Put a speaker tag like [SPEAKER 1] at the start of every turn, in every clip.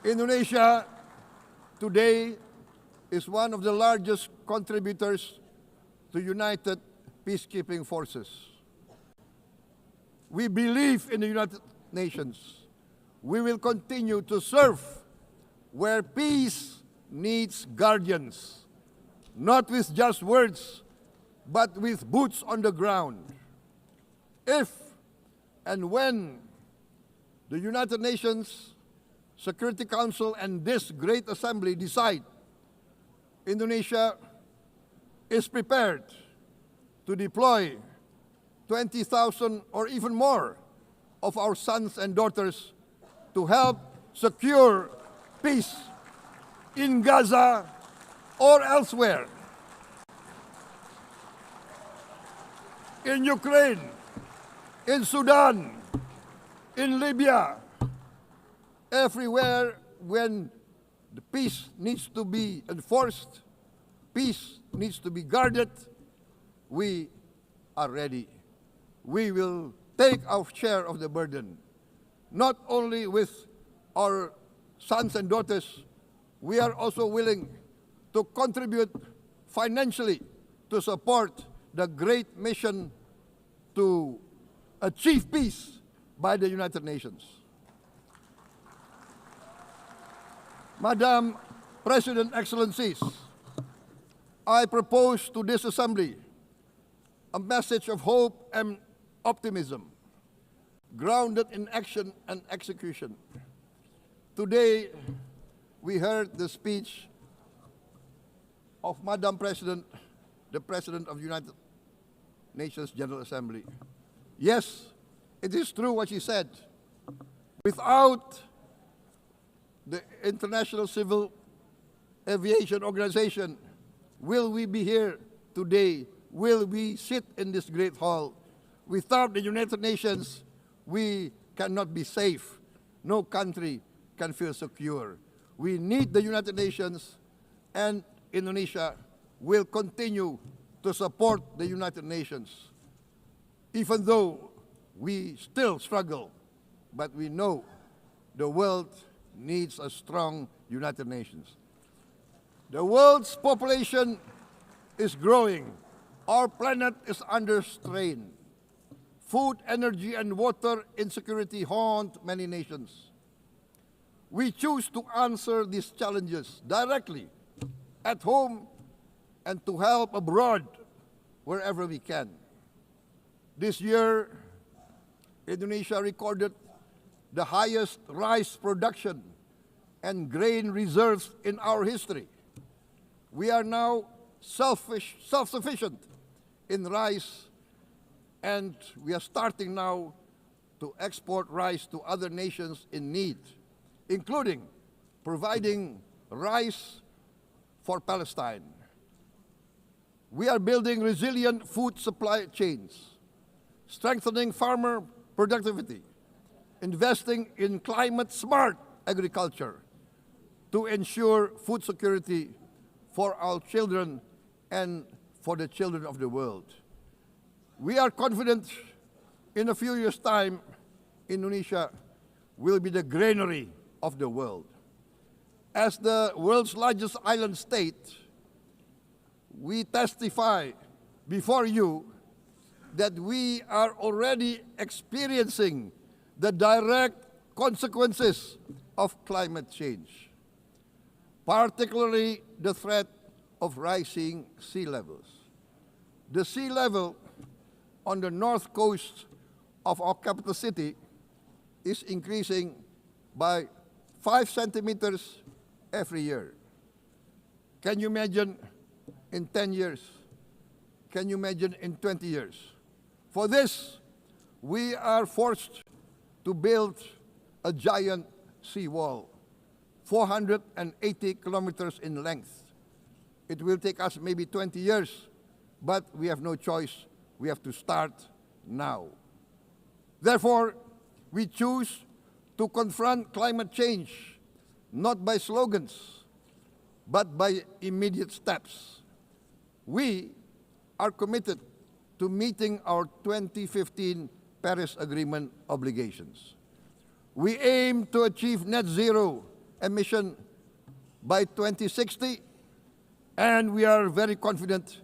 [SPEAKER 1] Indonesia today is one of the largest contributors to united peacekeeping forces. We believe in the United Nations. We will continue to serve where peace needs guardians, not with just words, but with boots on the ground. If and when the United Nations Security Council and this great assembly decide Indonesia is prepared to deploy 20,000 or even more of our sons and daughters to help secure peace in Gaza or elsewhere, in Ukraine, in Sudan, in Libya, everywhere when the peace needs to be enforced, peace needs to be guarded, we are ready. We will take our share of the burden, not only with our sons and daughters, we are also willing to contribute financially to support the great mission to achieve peace by the United Nations. Madam President, Excellencies, I propose to this Assembly a message of hope and optimism, grounded in action and execution. Today, we heard the speech of Madam President, the President of the United Nations General Assembly. Yes, it is true what she said. Without the International Civil Aviation Organization, will we be here today? Will we sit in this great hall? Without the United Nations, we cannot be safe. No country can feel secure. We need the United Nations, and Indonesia will continue to support the United Nations. Even though we still struggle, but we know the world needs a strong United Nations. The world's population is growing. Our planet is under strain. Food, energy, and water insecurity haunt many nations. We choose to answer these challenges directly at home and to help abroad wherever we can. This year, Indonesia recorded the highest rice production and grain reserves in our history. We are now self-sufficient in rice, and we are starting now to export rice to other nations in need, including providing rice for Palestine. We are building resilient food supply chains, strengthening farmer productivity, investing in climate-smart agriculture to ensure food security for our children and for the children of the world. We are confident in a few years' time, Indonesia will be the grainery of the world. As the world's largest island state, we testify before you that we are already experiencing the direct consequences of climate change, particularly the threat of rising sea levels. The sea level on the north coast of our capital city is increasing by 5 centimeters every year. Can you imagine in 10 years? Can you imagine in 20 years? For this, we are forced to build a giant seawall, 480 kilometers in length. It will take us maybe 20 years, but we have no choice. We have to start now. Therefore, we choose to confront climate change, not by slogans, but by immediate steps. We are committed to meeting our 2015 Paris Agreement obligations. We aim to achieve net zero emission by 2060, and we are very confident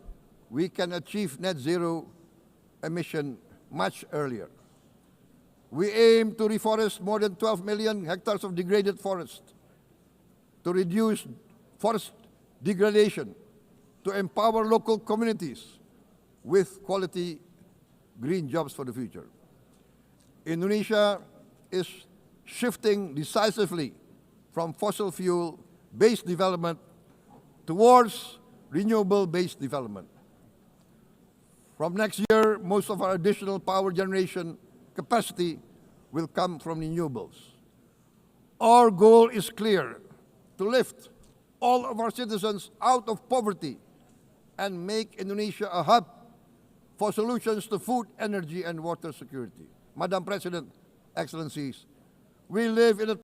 [SPEAKER 1] we can achieve net zero emission much earlier. We aim to reforest more than 12 million hectares of degraded forest, to reduce forest degradation, to empower local communities with quality green jobs for the future. Indonesia is shifting decisively from fossil fuel-based development towards renewable-based development. From next year, most of our additional power generation capacity will come from renewables. Our goal is clear: to lift all of our citizens out of poverty and make Indonesia a hub for solutions to food, energy, and water security. Madam President, Excellencies, we live in a